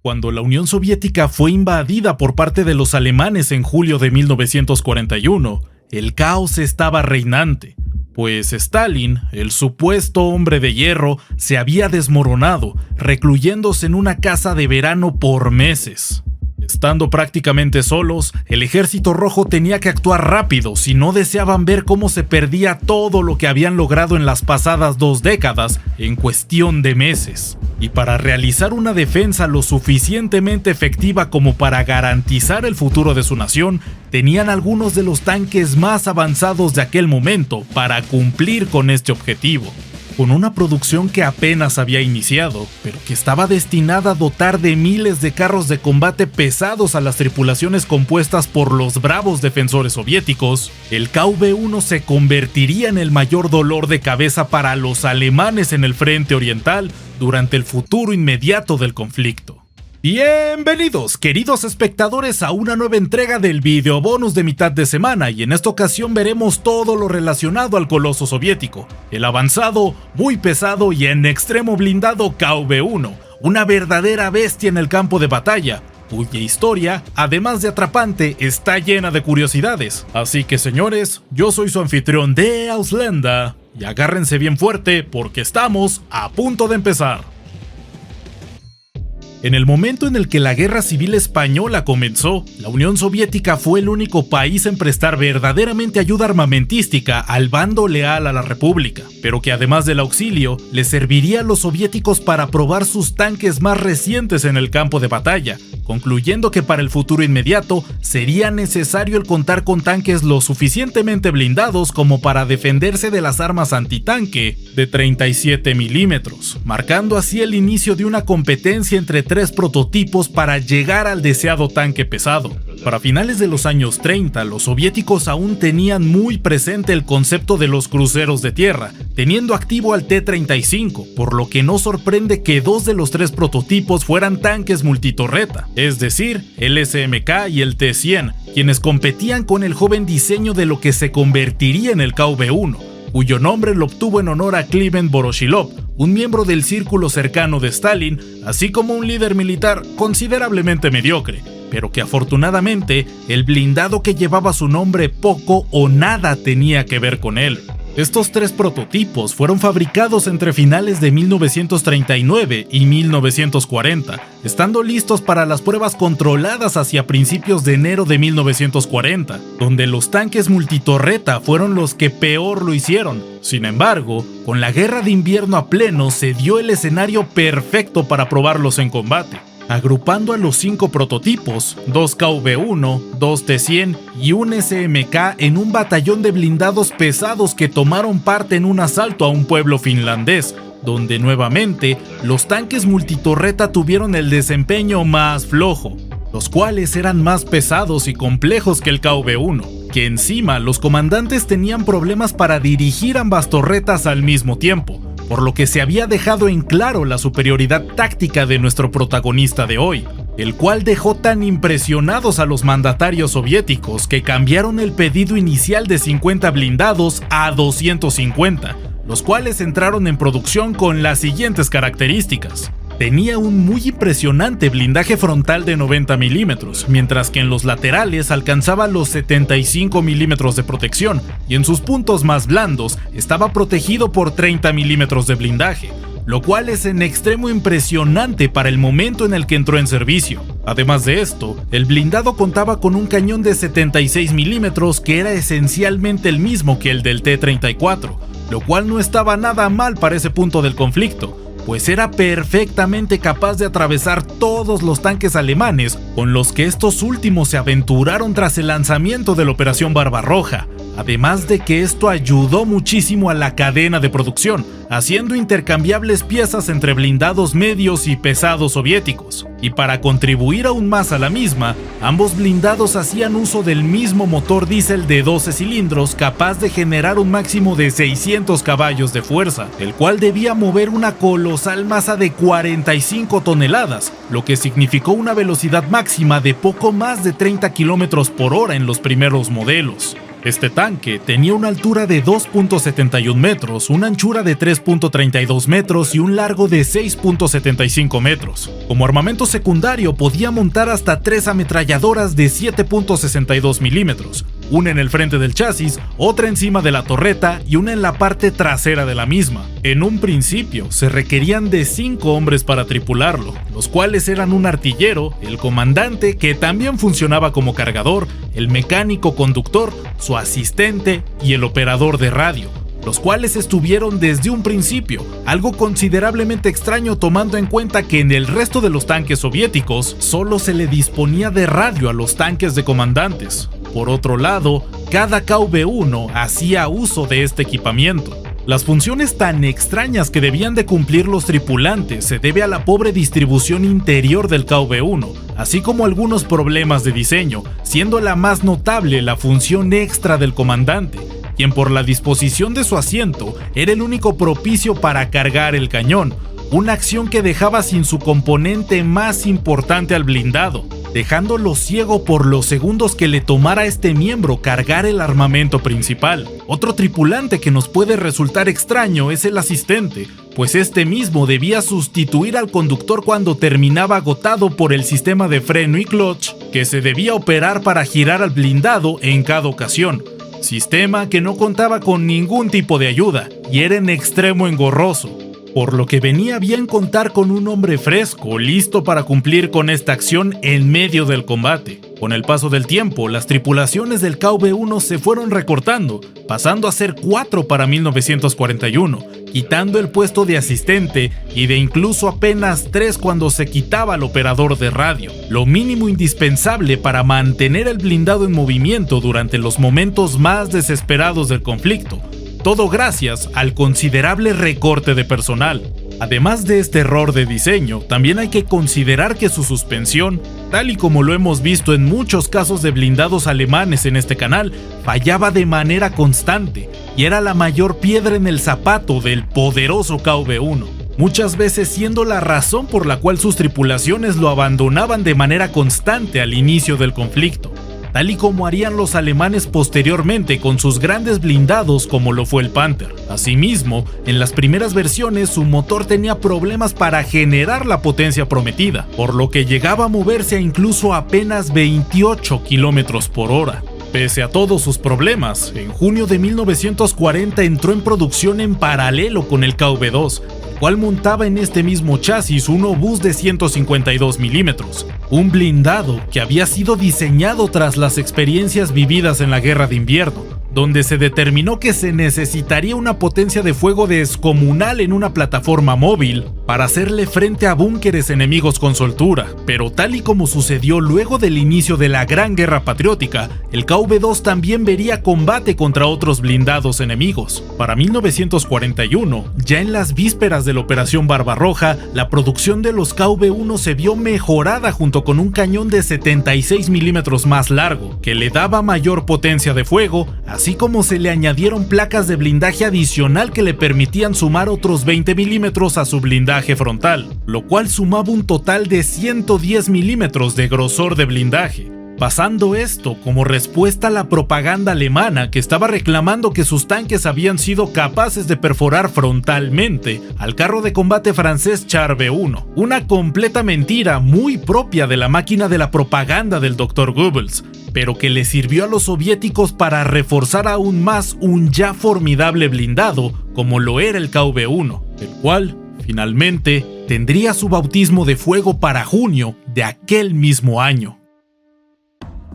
Cuando la Unión Soviética fue invadida por parte de los alemanes en julio de 1941, el caos estaba reinante, pues Stalin, el supuesto hombre de hierro, se había desmoronado, recluyéndose en una casa de verano por meses. Estando prácticamente solos, el Ejército Rojo tenía que actuar rápido si no deseaban ver cómo se perdía todo lo que habían logrado en las pasadas 2 décadas en cuestión de meses. Y para realizar una defensa lo suficientemente efectiva como para garantizar el futuro de su nación, tenían algunos de los tanques más avanzados de aquel momento para cumplir con este objetivo. Con una producción que apenas había iniciado, pero que estaba destinada a dotar de miles de carros de combate pesados a las tripulaciones compuestas por los bravos defensores soviéticos, el KV-1 se convertiría en el mayor dolor de cabeza para los alemanes en el frente oriental durante el futuro inmediato del conflicto. Bienvenidos, queridos espectadores, a una nueva entrega del video bonus de mitad de semana, y en esta ocasión veremos todo lo relacionado al coloso soviético, el avanzado, muy pesado y en extremo blindado KV-1, una verdadera bestia en el campo de batalla, cuya historia, además de atrapante, está llena de curiosidades. Así que señores, yo soy su anfitrión de Auslanda, y agárrense bien fuerte porque estamos a punto de empezar. En el momento en el que la Guerra Civil Española comenzó, la Unión Soviética fue el único país en prestar verdaderamente ayuda armamentística al bando leal a la República, pero que además del auxilio, les serviría a los soviéticos para probar sus tanques más recientes en el campo de batalla, concluyendo que para el futuro inmediato sería necesario el contar con tanques lo suficientemente blindados como para defenderse de las armas antitanque de 37 milímetros, marcando así el inicio de una competencia entre 3 prototipos para llegar al deseado tanque pesado. Para finales de los años 30, los soviéticos aún tenían muy presente el concepto de los cruceros de tierra, teniendo activo al T-35, por lo que no sorprende que 2 de los 3 prototipos fueran tanques multitorreta, es decir, el SMK y el T-100, quienes competían con el joven diseño de lo que se convertiría en el KV-1, cuyo nombre lo obtuvo en honor a Kliment Voroshilov, un miembro del círculo cercano de Stalin, así como un líder militar considerablemente mediocre, pero que afortunadamente el blindado que llevaba su nombre poco o nada tenía que ver con él. Estos 3 prototipos fueron fabricados entre finales de 1939 y 1940, estando listos para las pruebas controladas hacia principios de enero de 1940, donde los tanques multitorreta fueron los que peor lo hicieron. Sin embargo, con la guerra de invierno a pleno se dio el escenario perfecto para probarlos en combate, agrupando a los 5 prototipos, 2 KV-1, 2 T-100 y un SMK en un batallón de blindados pesados que tomaron parte en un asalto a un pueblo finlandés, donde nuevamente los tanques multitorreta tuvieron el desempeño más flojo, los cuales eran más pesados y complejos que el KV-1, que encima los comandantes tenían problemas para dirigir ambas torretas al mismo tiempo, por lo que se había dejado en claro la superioridad táctica de nuestro protagonista de hoy, el cual dejó tan impresionados a los mandatarios soviéticos que cambiaron el pedido inicial de 50 blindados a 250, los cuales entraron en producción con las siguientes características. Tenía un muy impresionante blindaje frontal de 90 milímetros, mientras que en los laterales alcanzaba los 75 milímetros de protección, y en sus puntos más blandos estaba protegido por 30 milímetros de blindaje, lo cual es en extremo impresionante para el momento en el que entró en servicio. Además de esto, el blindado contaba con un cañón de 76 milímetros que era esencialmente el mismo que el del T-34, lo cual no estaba nada mal para ese punto del conflicto, pues era perfectamente capaz de atravesar todos los tanques alemanes con los que estos últimos se aventuraron tras el lanzamiento de la Operación Barbarroja, además de que esto ayudó muchísimo a la cadena de producción, haciendo intercambiables piezas entre blindados medios y pesados soviéticos. Y para contribuir aún más a la misma, ambos blindados hacían uso del mismo motor diésel de 12 cilindros capaz de generar un máximo de 600 caballos de fuerza, el cual debía mover una colosal masa de 45 toneladas, lo que significó una velocidad máxima de poco más de 30 km por hora en los primeros modelos. Este tanque tenía una altura de 2.71 metros, una anchura de 3.32 metros y un largo de 6.75 metros. Como armamento secundario podía montar hasta 3 ametralladoras de 7.62 milímetros, una en el frente del chasis, otra encima de la torreta y una en la parte trasera de la misma. En un principio se requerían de 5 hombres para tripularlo, los cuales eran un artillero, el comandante, que también funcionaba como cargador, el mecánico conductor, su asistente y el operador de radio, los cuales estuvieron desde un principio, algo considerablemente extraño tomando en cuenta que en el resto de los tanques soviéticos solo se le disponía de radio a los tanques de comandantes. Por otro lado, cada KV-1 hacía uso de este equipamiento. Las funciones tan extrañas que debían de cumplir los tripulantes se debe a la pobre distribución interior del KV-1, así como algunos problemas de diseño, siendo la más notable la función extra del comandante, quien por la disposición de su asiento era el único propicio para cargar el cañón, una acción que dejaba sin su componente más importante al blindado, dejándolo ciego por los segundos que le tomara a este miembro cargar el armamento principal. Otro tripulante que nos puede resultar extraño es el asistente, pues este mismo debía sustituir al conductor cuando terminaba agotado por el sistema de freno y clutch que se debía operar para girar al blindado en cada ocasión, sistema que no contaba con ningún tipo de ayuda y era en extremo engorroso, por lo que venía bien contar con un hombre fresco, listo para cumplir con esta acción en medio del combate. Con el paso del tiempo, las tripulaciones del KV-1 se fueron recortando, pasando a ser 4 para 1941, quitando el puesto de asistente y de incluso apenas 3 cuando se quitaba al operador de radio, lo mínimo indispensable para mantener el blindado en movimiento durante los momentos más desesperados del conflicto. Todo gracias al considerable recorte de personal. Además de este error de diseño, también hay que considerar que su suspensión, tal y como lo hemos visto en muchos casos de blindados alemanes en este canal, fallaba de manera constante y era la mayor piedra en el zapato del poderoso KV-1, muchas veces siendo la razón por la cual sus tripulaciones lo abandonaban de manera constante al inicio del conflicto, tal y como harían los alemanes posteriormente con sus grandes blindados como lo fue el Panther. Asimismo, en las primeras versiones su motor tenía problemas para generar la potencia prometida, por lo que llegaba a moverse a incluso apenas 28 km por hora. Pese a todos sus problemas, en junio de 1940 entró en producción en paralelo con el KV-2, el cual montaba en este mismo chasis un obús de 152 milímetros, un blindado que había sido diseñado tras las experiencias vividas en la Guerra de Invierno, donde se determinó que se necesitaría una potencia de fuego descomunal en una plataforma móvil para hacerle frente a búnkeres enemigos con soltura, pero tal y como sucedió luego del inicio de la Gran Guerra Patriótica, el KV-2 también vería combate contra otros blindados enemigos. Para 1941, ya en las vísperas de la Operación Barbarroja, la producción de los KV-1 se vio mejorada junto con un cañón de 76 milímetros más largo, que le daba mayor potencia de fuego, así como se le añadieron placas de blindaje adicional que le permitían sumar otros 20 milímetros a su blindaje frontal, lo cual sumaba un total de 110 milímetros de grosor de blindaje, pasando esto como respuesta a la propaganda alemana que estaba reclamando que sus tanques habían sido capaces de perforar frontalmente al carro de combate francés Char B1, una completa mentira muy propia de la máquina de la propaganda del Dr. Goebbels, pero que le sirvió a los soviéticos para reforzar aún más un ya formidable blindado como lo era el KV-1, el cual, finalmente, tendría su bautismo de fuego para junio de aquel mismo año.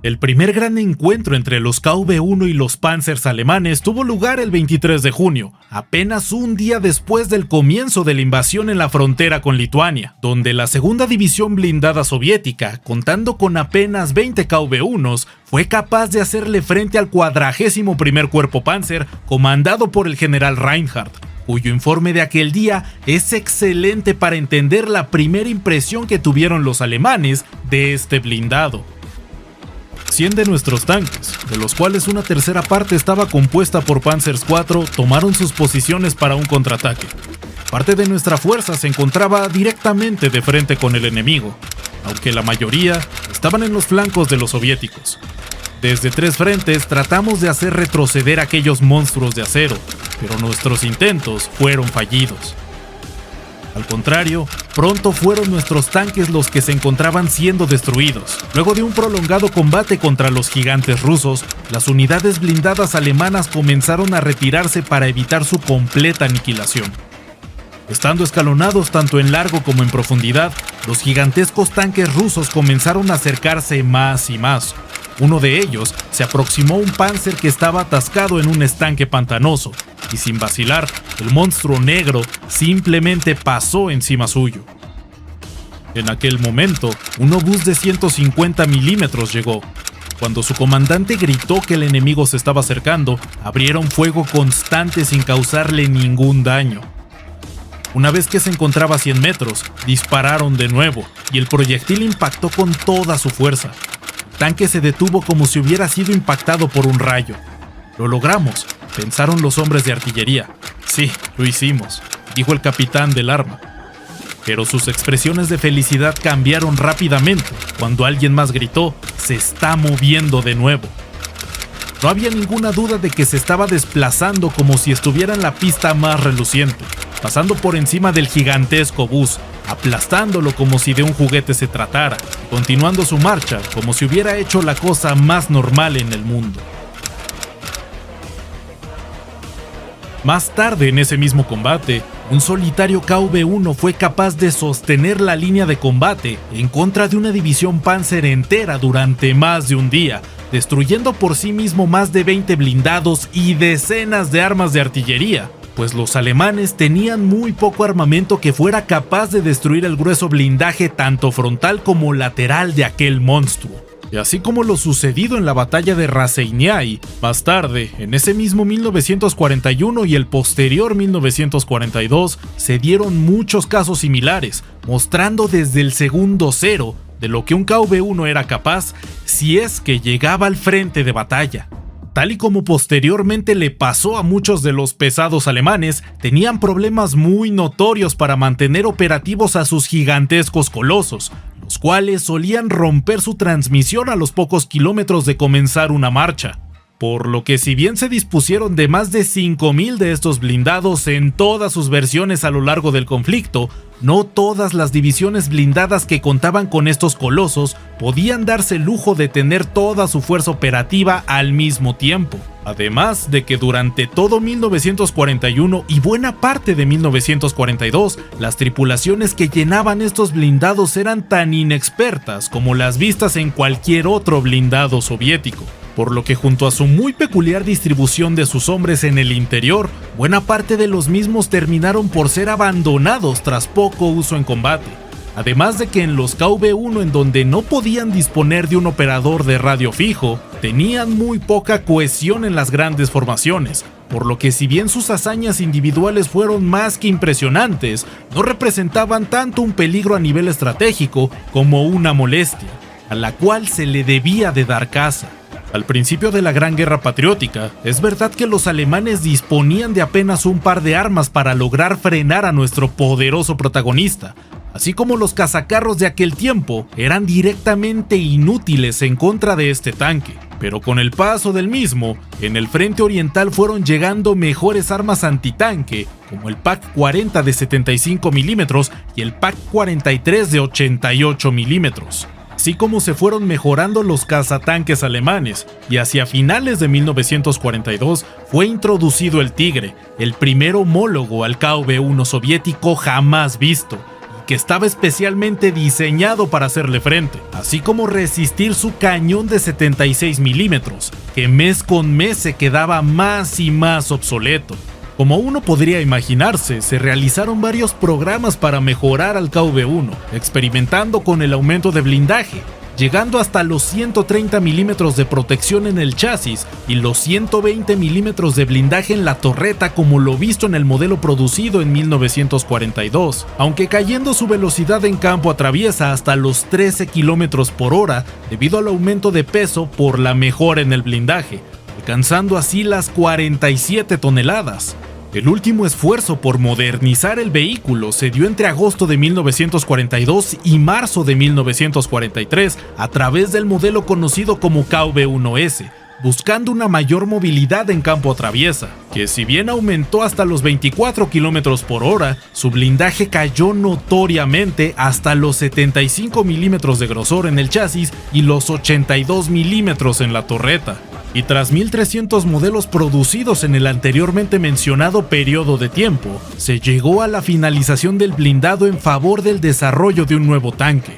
El primer gran encuentro entre los KV-1 y los Panzers alemanes tuvo lugar el 23 de junio, apenas un día después del comienzo de la invasión en la frontera con Lituania, donde la segunda división blindada soviética, contando con apenas 20 KV-1s, fue capaz de hacerle frente al 41º Cuerpo Panzer, comandado por el general Reinhardt, cuyo informe de aquel día es excelente para entender la primera impresión que tuvieron los alemanes de este blindado. 100 de nuestros tanques, de los cuales una tercera parte estaba compuesta por Panzers IV, tomaron sus posiciones para un contraataque. Parte de nuestra fuerza se encontraba directamente de frente con el enemigo, aunque la mayoría estaban en los flancos de los soviéticos. Desde tres frentes tratamos de hacer retroceder a aquellos monstruos de acero, pero nuestros intentos fueron fallidos. Al contrario, pronto fueron nuestros tanques los que se encontraban siendo destruidos. Luego de un prolongado combate contra los gigantes rusos, las unidades blindadas alemanas comenzaron a retirarse para evitar su completa aniquilación. Estando escalonados tanto en largo como en profundidad, los gigantescos tanques rusos comenzaron a acercarse más y más. Uno de ellos se aproximó a un Panzer que estaba atascado en un estanque pantanoso, y sin vacilar, el monstruo negro simplemente pasó encima suyo. En aquel momento, un obús de 150 milímetros llegó. Cuando su comandante gritó que el enemigo se estaba acercando, abrieron fuego constante sin causarle ningún daño. Una vez que se encontraba a 100 metros, dispararon de nuevo, y el proyectil impactó con toda su fuerza. El tanque se detuvo como si hubiera sido impactado por un rayo. «Lo logramos», pensaron los hombres de artillería. «Sí, lo hicimos», dijo el capitán del arma. Pero sus expresiones de felicidad cambiaron rápidamente cuando alguien más gritó: «Se está moviendo de nuevo». No había ninguna duda de que se estaba desplazando como si estuviera en la pista más reluciente, pasando por encima del gigantesco bus, aplastándolo como si de un juguete se tratara, continuando su marcha como si hubiera hecho la cosa más normal en el mundo. Más tarde en ese mismo combate, un solitario KV-1 fue capaz de sostener la línea de combate en contra de una división Panzer entera durante más de un día, destruyendo por sí mismo más de 20 blindados y decenas de armas de artillería, pues los alemanes tenían muy poco armamento que fuera capaz de destruir el grueso blindaje tanto frontal como lateral de aquel monstruo. Y así como lo sucedido en la batalla de Raseiniai, más tarde, en ese mismo 1941 y el posterior 1942, se dieron muchos casos similares, mostrando desde el segundo cero de lo que un KV-1 era capaz si es que llegaba al frente de batalla. Tal y como posteriormente le pasó a muchos de los pesados alemanes, tenían problemas muy notorios para mantener operativos a sus gigantescos colosos, los cuales solían romper su transmisión a los pocos kilómetros de comenzar una marcha. Por lo que si bien se dispusieron de más de 5.000 de estos blindados en todas sus versiones a lo largo del conflicto, no todas las divisiones blindadas que contaban con estos colosos podían darse el lujo de tener toda su fuerza operativa al mismo tiempo. Además de que durante todo 1941 y buena parte de 1942, las tripulaciones que llenaban estos blindados eran tan inexpertas como las vistas en cualquier otro blindado soviético. Por lo que junto a su muy peculiar distribución de sus hombres en el interior, buena parte de los mismos terminaron por ser abandonados tras poco uso en combate. Además de que en los KV-1 en donde no podían disponer de un operador de radio fijo, tenían muy poca cohesión en las grandes formaciones, por lo que si bien sus hazañas individuales fueron más que impresionantes, no representaban tanto un peligro a nivel estratégico como una molestia, a la cual se le debía de dar caza. Al principio de la Gran Guerra Patriótica, es verdad que los alemanes disponían de apenas un par de armas para lograr frenar a nuestro poderoso protagonista, así como los cazacarros de aquel tiempo eran directamente inútiles en contra de este tanque. Pero con el paso del mismo, en el frente oriental fueron llegando mejores armas antitanque, como el PaK-40 de 75 milímetros y el PaK-43 de 88 milímetros. Así como se fueron mejorando los cazatanques alemanes, y hacia finales de 1942 fue introducido el Tigre, el primer homólogo al KV-1 soviético jamás visto, y que estaba especialmente diseñado para hacerle frente, así como resistir su cañón de 76 milímetros, que mes con mes se quedaba más y más obsoleto. Como uno podría imaginarse, se realizaron varios programas para mejorar al KV-1, experimentando con el aumento de blindaje, llegando hasta los 130 milímetros de protección en el chasis y los 120 milímetros de blindaje en la torreta como lo visto en el modelo producido en 1942, aunque cayendo su velocidad en campo a traviesa hasta los 13 kilómetros por hora debido al aumento de peso por la mejora en el blindaje, alcanzando así las 47 toneladas. El último esfuerzo por modernizar el vehículo se dio entre agosto de 1942 y marzo de 1943 a través del modelo conocido como KV-1S, buscando una mayor movilidad en campo traviesa, que si bien aumentó hasta los 24 km por hora, su blindaje cayó notoriamente hasta los 75 milímetros de grosor en el chasis y los 82 milímetros en la torreta. Y tras 1300 modelos producidos en el anteriormente mencionado periodo de tiempo, se llegó a la finalización del blindado en favor del desarrollo de un nuevo tanque,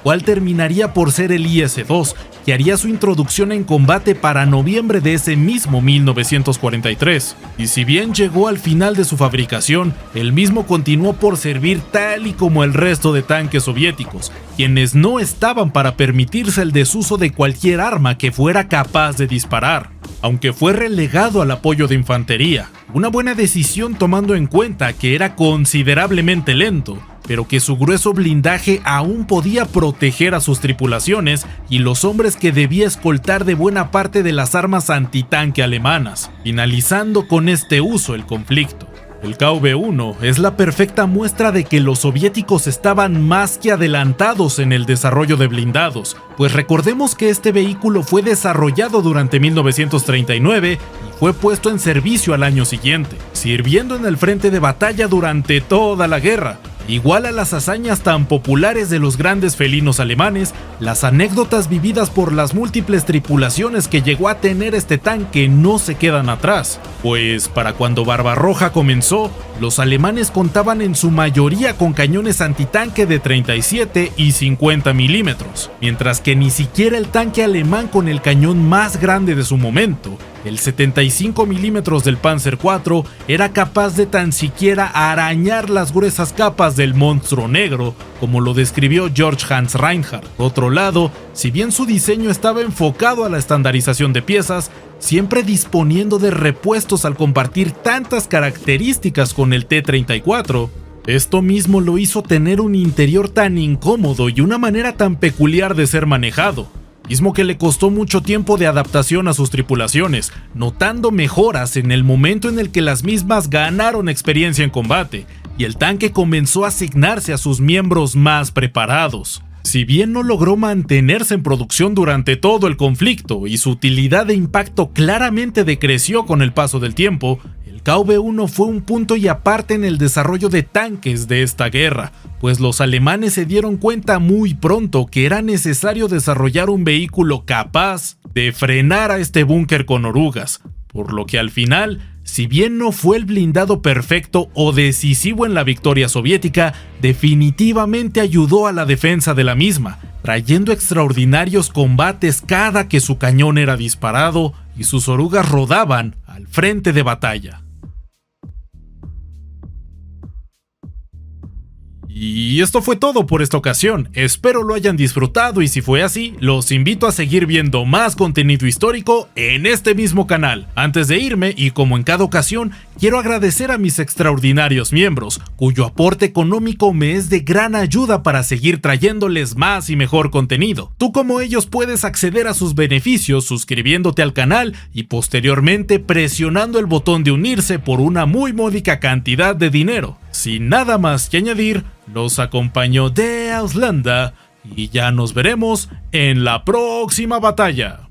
cual terminaría por ser el IS-2, que haría su introducción en combate para noviembre de ese mismo 1943. Y si bien llegó al final de su fabricación, el mismo continuó por servir tal y como el resto de tanques soviéticos, quienes no estaban para permitirse el desuso de cualquier arma que fuera capaz de disparar, aunque fue relegado al apoyo de infantería. Una buena decisión tomando en cuenta que era considerablemente lento, pero que su grueso blindaje aún podía proteger a sus tripulaciones y los hombres que debía escoltar de buena parte de las armas antitanque alemanas, finalizando con este uso el conflicto. El KV-1 es la perfecta muestra de que los soviéticos estaban más que adelantados en el desarrollo de blindados, pues recordemos que este vehículo fue desarrollado durante 1939 y fue puesto en servicio al año siguiente, sirviendo en el frente de batalla durante toda la guerra. Igual a las hazañas tan populares de los grandes felinos alemanes, las anécdotas vividas por las múltiples tripulaciones que llegó a tener este tanque no se quedan atrás, pues para cuando Barbarroja comenzó, los alemanes contaban en su mayoría con cañones antitanque de 37 y 50 milímetros, mientras que ni siquiera el tanque alemán con el cañón más grande de su momento, el 75 milímetros del Panzer IV, era capaz de tan siquiera arañar las gruesas capas del monstruo negro, como lo describió George Hans Reinhardt. Por otro lado, si bien su diseño estaba enfocado a la estandarización de piezas, siempre disponiendo de repuestos al compartir tantas características con el T-34, esto mismo lo hizo tener un interior tan incómodo y una manera tan peculiar de ser manejado, mismo que le costó mucho tiempo de adaptación a sus tripulaciones, notando mejoras en el momento en el que las mismas ganaron experiencia en combate, y el tanque comenzó a asignarse a sus miembros más preparados. Si bien no logró mantenerse en producción durante todo el conflicto y su utilidad de impacto claramente decreció con el paso del tiempo, el KV-1 fue un punto y aparte en el desarrollo de tanques de esta guerra, pues los alemanes se dieron cuenta muy pronto que era necesario desarrollar un vehículo capaz de frenar a este búnker con orugas, por lo que al final, si bien no fue el blindado perfecto o decisivo en la victoria soviética, definitivamente ayudó a la defensa de la misma, trayendo extraordinarios combates cada que su cañón era disparado y sus orugas rodaban al frente de batalla. Y esto fue todo por esta ocasión, espero lo hayan disfrutado y si fue así, los invito a seguir viendo más contenido histórico en este mismo canal. Antes de irme, y como en cada ocasión, quiero agradecer a mis extraordinarios miembros, cuyo aporte económico me es de gran ayuda para seguir trayéndoles más y mejor contenido. Tú como ellos puedes acceder a sus beneficios suscribiéndote al canal y posteriormente presionando el botón de unirse por una muy módica cantidad de dinero. Sin nada más que añadir, los acompaño de Auslanda y ya nos veremos en la próxima batalla.